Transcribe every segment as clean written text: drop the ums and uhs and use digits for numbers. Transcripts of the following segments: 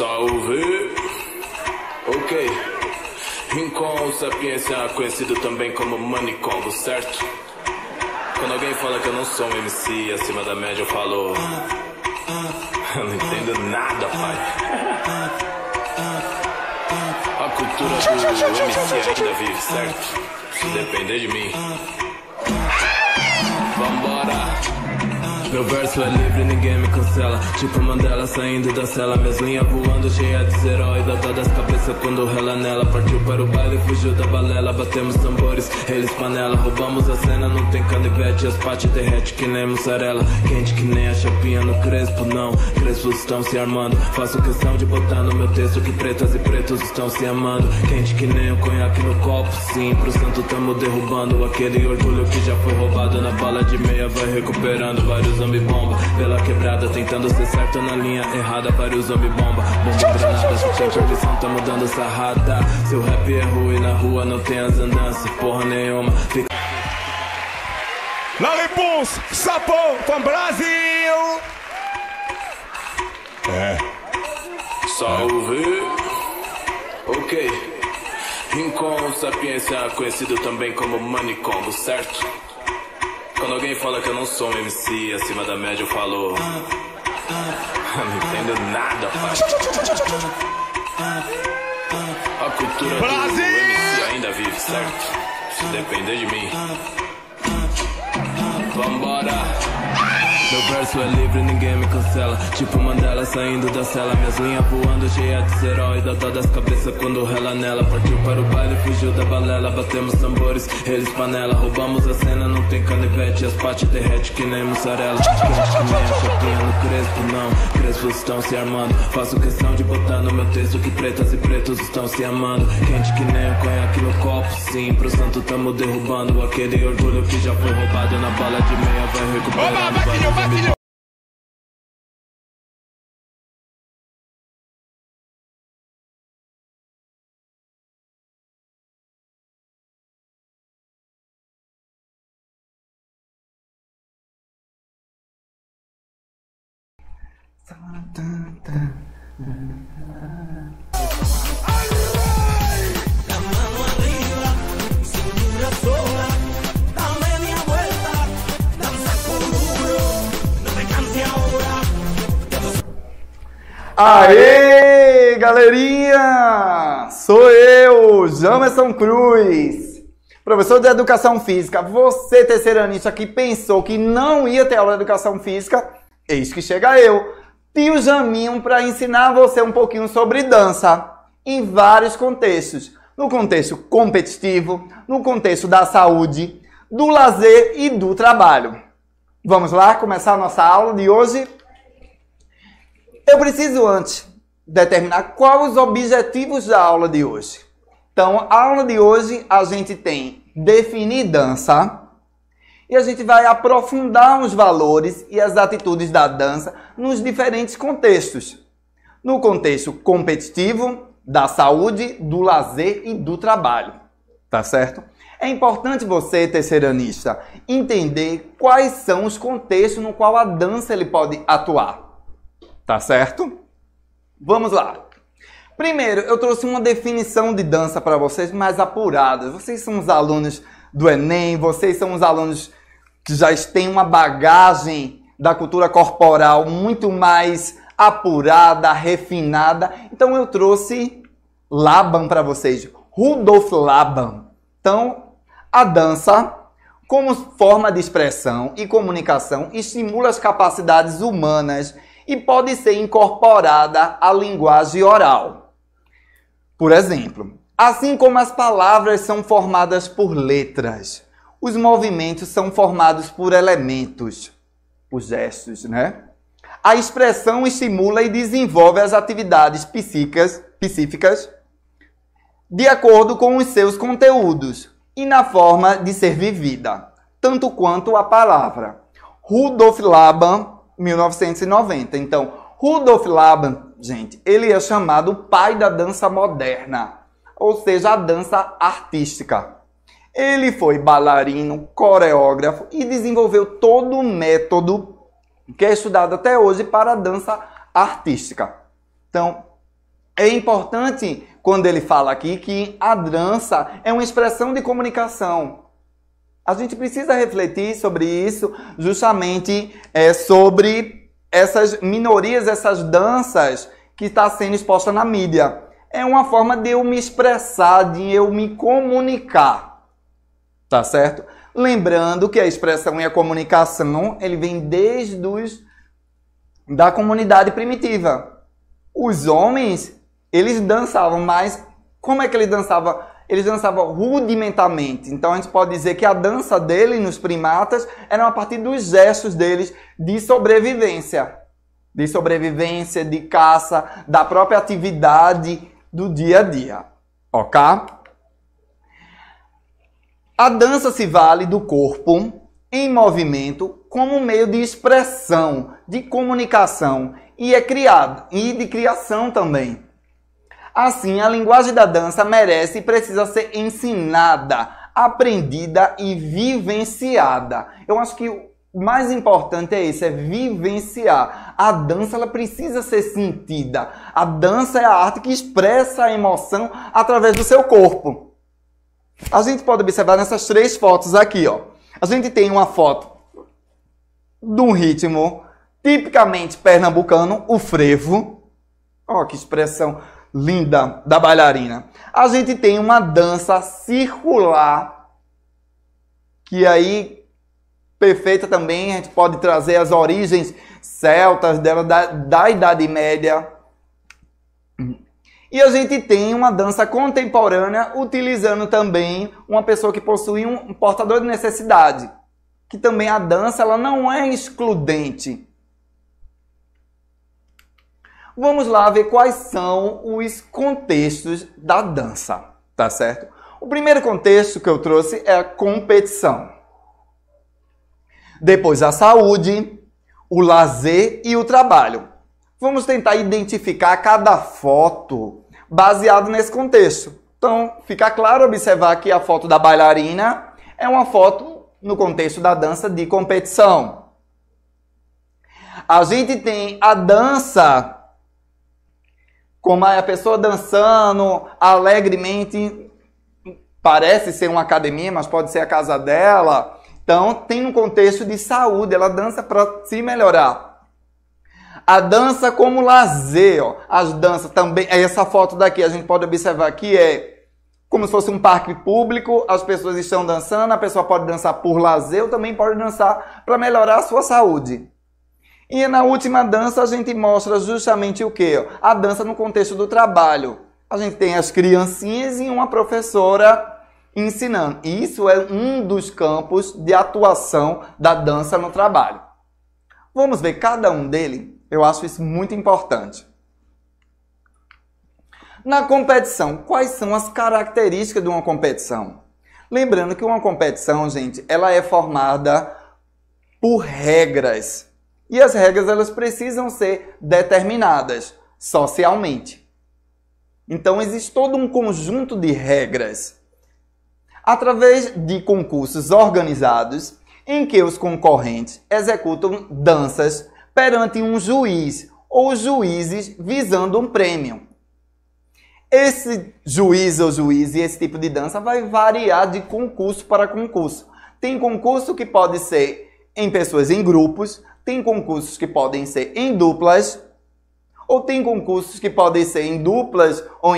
Salve! Ok. Rincon Sapiência, conhecido também como Manicongo, certo? Quando alguém fala que eu não sou um MC acima da média, eu falo... Eu não entendo nada, pai. A cultura do MC ainda vive, certo? Se depender de mim. Vambora! Meu verso é livre, ninguém me cancela. Tipo Mandela saindo da cela. Minhas linhas voando, cheia de herói. Dada das cabeças quando rela nela. Partiu para o baile, fugiu da balela. Batemos tambores, eles panela. Roubamos a cena, não tem canivete. As pates derrete que nem mussarela. Quente que nem a chapinha no crespo, não. Crespos estão se armando. Faço questão de botar no meu texto que pretas e pretos estão se amando. Quente que nem o conhaque no copo, sim. Pro santo tamo derrubando aquele orgulho que já foi roubado. Na bala de meia vai recuperando vários zombie bomba pela quebrada, tentando ser certo na linha errada. Vários zombie bomba, bomba granada. Se tem permissão, tá mudando sarrada. Seu rap é ruim, na rua não tem as andanças, porra nenhuma. Fica... La réponse, Sapão from Brasil. Salve! Ok. Rincon Sapiência, conhecido também como Manicongo, certo? Quando alguém fala que eu não sou um MC acima da média, eu falo... Eu não entendo nada, pai. A cultura do MC ainda vive, certo? Se depender de mim. Vambora! Meu verso é livre, ninguém me cancela. Tipo Mandela saindo da cela. Minhas linhas voando, cheia de herói. Dada das cabeças quando rela nela. Partiu para o baile, fugiu da balela. Batemos tambores, eles panela. Roubamos a cena, não tem canivete. As pates derrete que nem mussarela. Quente que nem a chapinha no crespo, não. Crespos estão se armando. Faço questão de botar no meu texto que pretas e pretos estão se amando. Quente que nem o conhaque no copo, sim. Pro santo tamo derrubando aquele orgulho que já foi roubado. Na bala de meia vai recuperando. Aê, galerinha! Sou eu, Jamerson Cruz, professor de Educação Física. Você, terceiranista, que pensou que não ia ter aula de Educação Física, eis que chega eu, tio Jaminho, para ensinar você um pouquinho sobre dança, em vários contextos. No contexto competitivo, no contexto da saúde, do lazer e do trabalho. Vamos lá começar a nossa aula de hoje? Eu preciso antes determinar quais os objetivos da aula de hoje. Então, a aula de hoje a gente tem definir dança e a gente vai aprofundar os valores e as atitudes da dança nos diferentes contextos. No contexto competitivo, da saúde, do lazer e do trabalho. Tá certo? É importante você, terceiranista, entender quais são os contextos no qual a dança ele pode atuar. Tá certo? Vamos lá. Primeiro, eu trouxe uma definição de dança para vocês mais apurada. Vocês são os alunos do Enem, vocês são os alunos que já têm uma bagagem da cultura corporal muito mais apurada, refinada. Então eu trouxe Laban para vocês, Rudolf Laban. Então, a dança, como forma de expressão e comunicação, estimula as capacidades humanas e pode ser incorporada à linguagem oral. Por exemplo, assim como as palavras são formadas por letras, os movimentos são formados por elementos, os gestos, né? A expressão estimula e desenvolve as atividades psíquicas de acordo com os seus conteúdos e na forma de ser vivida, tanto quanto a palavra. Rudolf Laban, 1990. Então, Rudolf Laban, gente, ele é chamado o pai da dança moderna, ou seja, a dança artística. Ele foi bailarino, coreógrafo e desenvolveu todo um método que é estudado até hoje para a dança artística. Então, É importante quando ele fala aqui que a dança é uma expressão de comunicação. A gente precisa refletir sobre isso, justamente sobre essas minorias, essas danças que estão sendo expostas na mídia. É uma forma de eu me expressar, de eu me comunicar. Tá certo? Lembrando que a expressão e a comunicação, ele vem desde da comunidade primitiva. Os homens, eles dançavam, mas como é que eles dançavam? Eles dançavam rudimentarmente. Então a gente pode dizer que a dança dele nos primatas era a partir dos gestos deles de sobrevivência. De sobrevivência, de caça, da própria atividade do dia a dia. Ok? A dança se vale do corpo em movimento como meio de expressão, de comunicação e de criação também. Assim, a linguagem da dança merece e precisa ser ensinada, aprendida e vivenciada. Eu acho que o mais importante é isso, é vivenciar. A dança ela precisa ser sentida. A dança é a arte que expressa a emoção através do seu corpo. A gente pode observar nessas 3 fotos aqui, ó. A gente tem uma foto de um ritmo tipicamente pernambucano, o frevo. Ó, que expressão linda da bailarina. A gente tem uma dança circular, que aí, perfeita também, a gente pode trazer as origens celtas dela, da Idade Média. E a gente tem uma dança contemporânea utilizando também uma pessoa que possui um portador de necessidade. Que também a dança ela não é excludente. Vamos lá ver quais são os contextos da dança, tá certo? O primeiro contexto que eu trouxe é a competição. Depois a saúde, o lazer e o trabalho. Vamos tentar identificar cada foto baseado nesse contexto. Então, fica claro observar que a foto da bailarina é uma foto no contexto da dança de competição. A gente tem a dança, como a pessoa dançando alegremente, parece ser uma academia, mas pode ser a casa dela. Então, tem um contexto de saúde, ela dança para se melhorar. A dança como lazer, ó. As danças também, essa foto daqui a gente pode observar que é como se fosse um parque público, as pessoas estão dançando, a pessoa pode dançar por lazer ou também pode dançar para melhorar a sua saúde. E na última dança a gente mostra justamente o quê? A dança no contexto do trabalho. A gente tem as criancinhas e uma professora ensinando. Isso é um dos campos de atuação da dança no trabalho. Vamos ver cada um deles? Eu acho isso muito importante. Na competição, quais são as características de uma competição? Lembrando que uma competição, gente, ela é formada por regras. E as regras, elas precisam ser determinadas socialmente. Então, existe todo um conjunto de regras. Através de concursos organizados, em que os concorrentes executam danças perante um juiz ou juízes visando um prêmio. Esse juiz ou juiz e esse tipo de dança vai variar de concurso para concurso. Tem concurso que pode ser em pessoas em grupos, tem concursos que podem ser em duplas, ou tem concursos que podem ser em duplas ou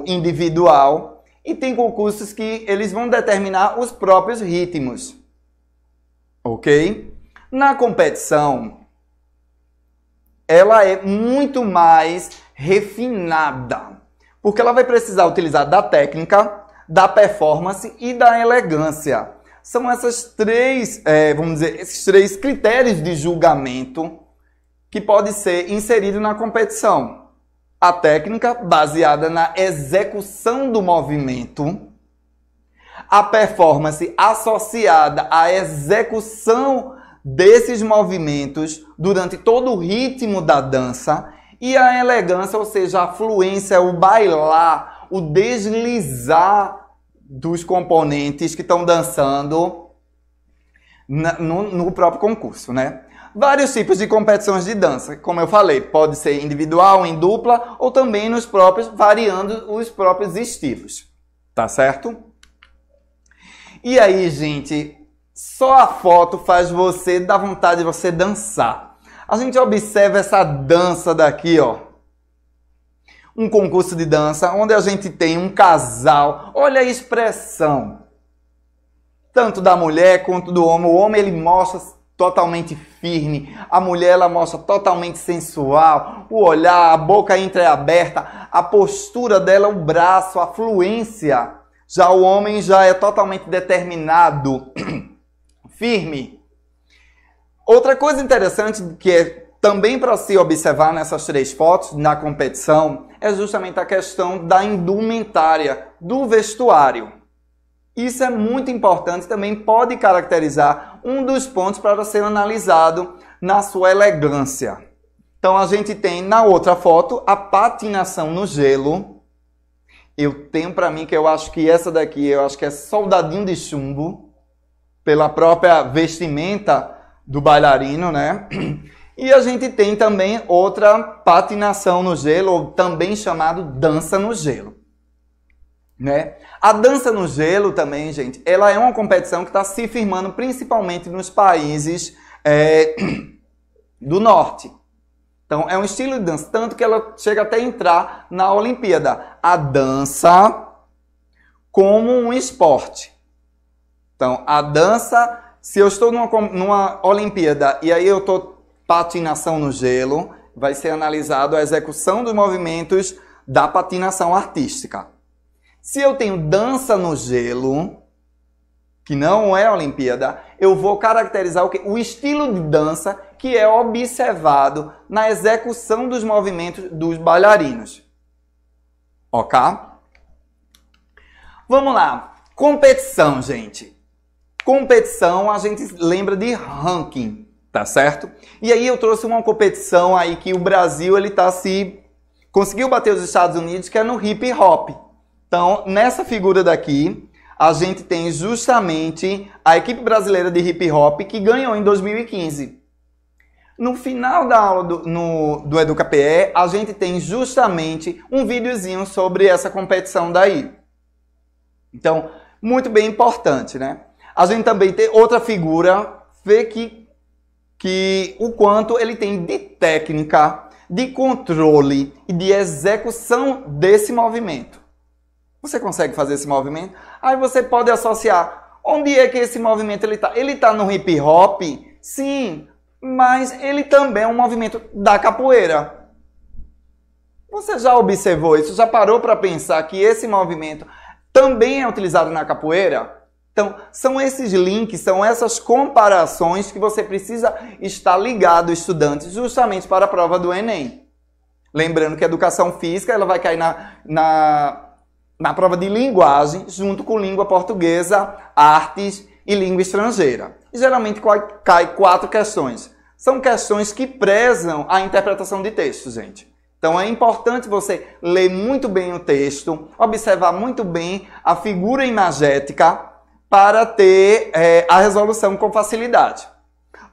individual, e tem concursos que eles vão determinar os próprios ritmos. Ok? Na competição, ela é muito mais refinada, porque ela vai precisar utilizar da técnica, da performance e da elegância. São essas três, vamos dizer, esses 3 critérios de julgamento que pode ser inserido na competição. A técnica baseada na execução do movimento, a performance associada à execução desses movimentos durante todo o ritmo da dança e a elegância, ou seja, a fluência, o bailar, o deslizar dos componentes que estão dançando no próprio concurso, né? vários tipos de competições de dança. Como eu falei, pode ser individual, em dupla ou também nos próprios, variando os próprios estilos. Tá certo? E aí, gente, só a foto faz você dar vontade de você dançar. A gente observa essa dança daqui, ó. Um concurso de dança onde a gente tem um casal. Olha a expressão. Tanto da mulher quanto do homem. O homem, ele mostra totalmente firme. A mulher, ela mostra totalmente sensual. O olhar, a boca entreaberta. A postura dela, o braço, a fluência. Já o homem já é totalmente determinado. Firme. Outra coisa interessante que é também para se observar nessas três fotos, na competição, é justamente a questão da indumentária, do vestuário. Isso é muito importante, também pode caracterizar um dos pontos para ser analisado na sua elegância. Então a gente tem na outra foto a patinação no gelo. Eu tenho para mim que eu acho que essa daqui, eu acho que é soldadinho de chumbo, pela própria vestimenta do bailarino, né? E a gente tem também outra patinação no gelo, ou também chamado dança no gelo. Né? A dança no gelo também, gente, ela é uma competição que está se firmando principalmente nos países do norte. Então, é um estilo de dança, tanto que ela chega até a entrar na Olimpíada. A dança como um esporte. Então, a dança, se eu estou numa Olimpíada e aí eu estou patinação no gelo, vai ser analisado a execução dos movimentos da patinação artística. Se eu tenho dança no gelo, que não é Olimpíada, eu vou caracterizar o quê? O estilo de dança que é observado na execução dos movimentos dos bailarinos. Ok? Vamos lá. Competição, gente. Competição, a gente lembra de ranking, tá certo? E aí eu trouxe uma competição aí que o Brasil, ele conseguiu bater os Estados Unidos, que é no hip hop. Então, nessa figura daqui, a gente tem justamente a equipe brasileira de hip hop que ganhou em 2015. No final da aula do EducaPE, a gente tem justamente um videozinho sobre essa competição daí. Então, muito bem importante, né? A gente também tem outra figura, vê que o quanto ele tem de técnica, de controle e de execução desse movimento. Você consegue fazer esse movimento? Aí você pode associar. Onde é que esse movimento ele está? Ele está no hip hop? Sim, mas ele também é um movimento da capoeira. Você já observou isso? Já parou para pensar que esse movimento também é utilizado na capoeira? Então, são esses links, são essas comparações que você precisa estar ligado, estudante, justamente para a prova do Enem. Lembrando que a educação física ela vai cair na prova de linguagem, junto com língua portuguesa, artes e língua estrangeira. E geralmente cai 4 questões. São questões que prezam a interpretação de texto, gente. Então é importante você ler muito bem o texto, observar muito bem a figura imagética para ter a resolução com facilidade.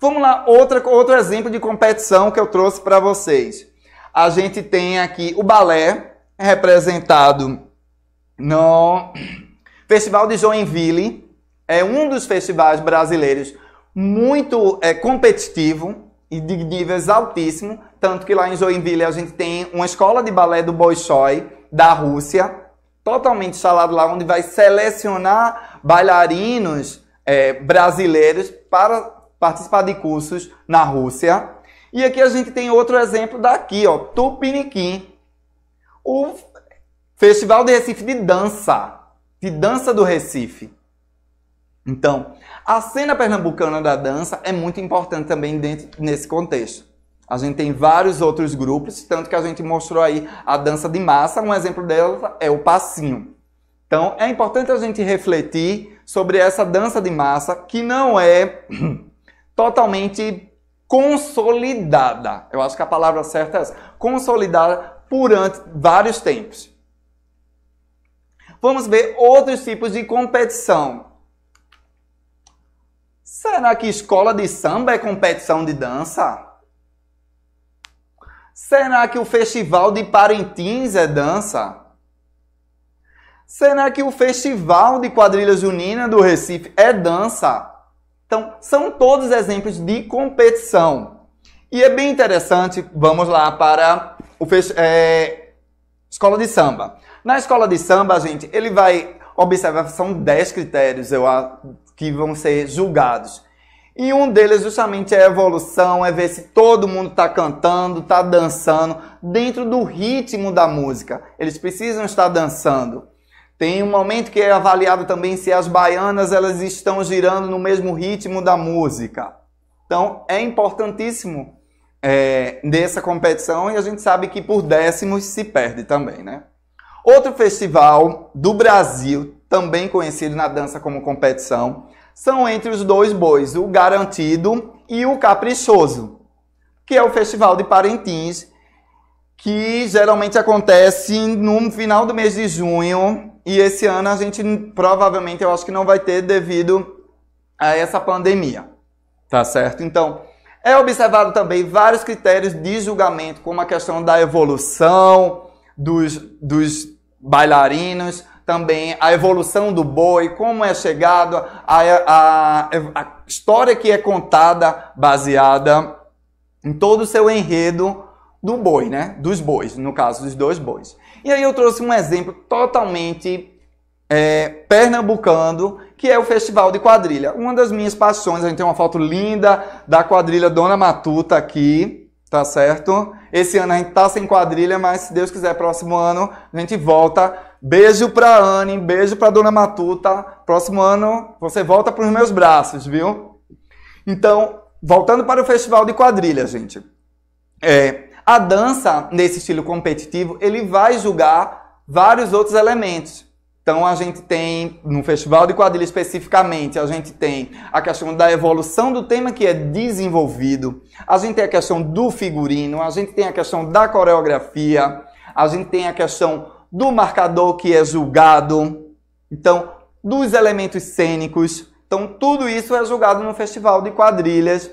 Vamos lá, outro exemplo de competição que eu trouxe para vocês. A gente tem aqui o balé, representado no Festival de Joinville. É um dos festivais brasileiros muito competitivo e de níveis altíssimos, tanto que lá em Joinville a gente tem uma escola de balé do Bolshoi, da Rússia, totalmente instalado lá, onde vai selecionar bailarinos brasileiros para participar de cursos na Rússia. E aqui a gente tem outro exemplo daqui, ó, Tupiniquim, o Festival de Recife de dança do Recife. Então, a cena pernambucana da dança é muito importante também nesse contexto. A gente tem vários outros grupos, tanto que a gente mostrou aí a dança de massa, um exemplo dela é o passinho. Então, é importante a gente refletir sobre essa dança de massa, que não é totalmente consolidada. Eu acho que a palavra certa é essa. Consolidada por vários tempos. Vamos ver outros tipos de competição. Será que escola de samba é competição de dança? Será que o Festival de Parintins é dança? Será que o Festival de Quadrilha Junina do Recife é dança? Então, são todos exemplos de competição. E é bem interessante, vamos lá para o escola de samba. Na escola de samba, gente, ele vai observar, são 10 critérios que vão ser julgados. E um deles justamente é a evolução, é ver se todo mundo está cantando, está dançando, dentro do ritmo da música. Eles precisam estar dançando. Tem um momento que é avaliado também se as baianas elas estão girando no mesmo ritmo da música. Então, é importantíssimo nessa competição e a gente sabe que por décimos se perde também, né? Outro festival do Brasil, também conhecido na dança como competição, são entre os dois bois, o Garantido e o Caprichoso, que é o Festival de Parintins, que geralmente acontece no final do mês de junho, e esse ano a gente provavelmente, eu acho que não vai ter devido a essa pandemia, tá certo? Então, é observado também vários critérios de julgamento, como a questão da evolução dos bailarinos, também a evolução do boi, como é chegado, a história que é contada baseada em todo o seu enredo do boi, né? Dos bois, no caso dos dois bois. E aí eu trouxe um exemplo totalmente pernambucano, que é o Festival de Quadrilha. Uma das minhas paixões, a gente tem uma foto linda da quadrilha Dona Matuta aqui, tá certo? Esse ano a gente tá sem quadrilha, mas se Deus quiser, próximo ano a gente volta. Beijo pra Anne, beijo pra Dona Matuta. Próximo ano você volta pros meus braços, viu? Então, voltando para o Festival de Quadrilha, gente. A dança, nesse estilo competitivo, ele vai julgar vários outros elementos. Então, a gente tem, no Festival de Quadrilha especificamente, a gente tem a questão da evolução do tema que é desenvolvido, a gente tem a questão do figurino, a gente tem a questão da coreografia, a gente tem a questão do marcador que é julgado, então, dos elementos cênicos. Então, tudo isso é julgado no Festival de Quadrilhas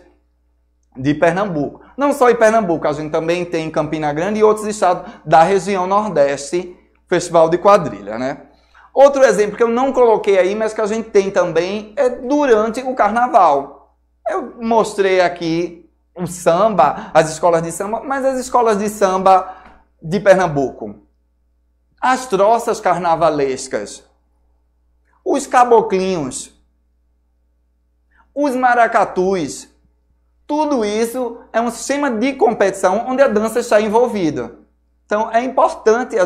de Pernambuco. Não só em Pernambuco, a gente também tem em Campina Grande e outros estados da região Nordeste, Festival de Quadrilha, né? Outro exemplo que eu não coloquei aí, mas que a gente tem também, é durante o Carnaval. Eu mostrei aqui o samba, as escolas de samba, mas as escolas de samba de Pernambuco. As troças carnavalescas, os caboclinhos, os maracatus, tudo isso é um sistema de competição onde a dança está envolvida. Então é importante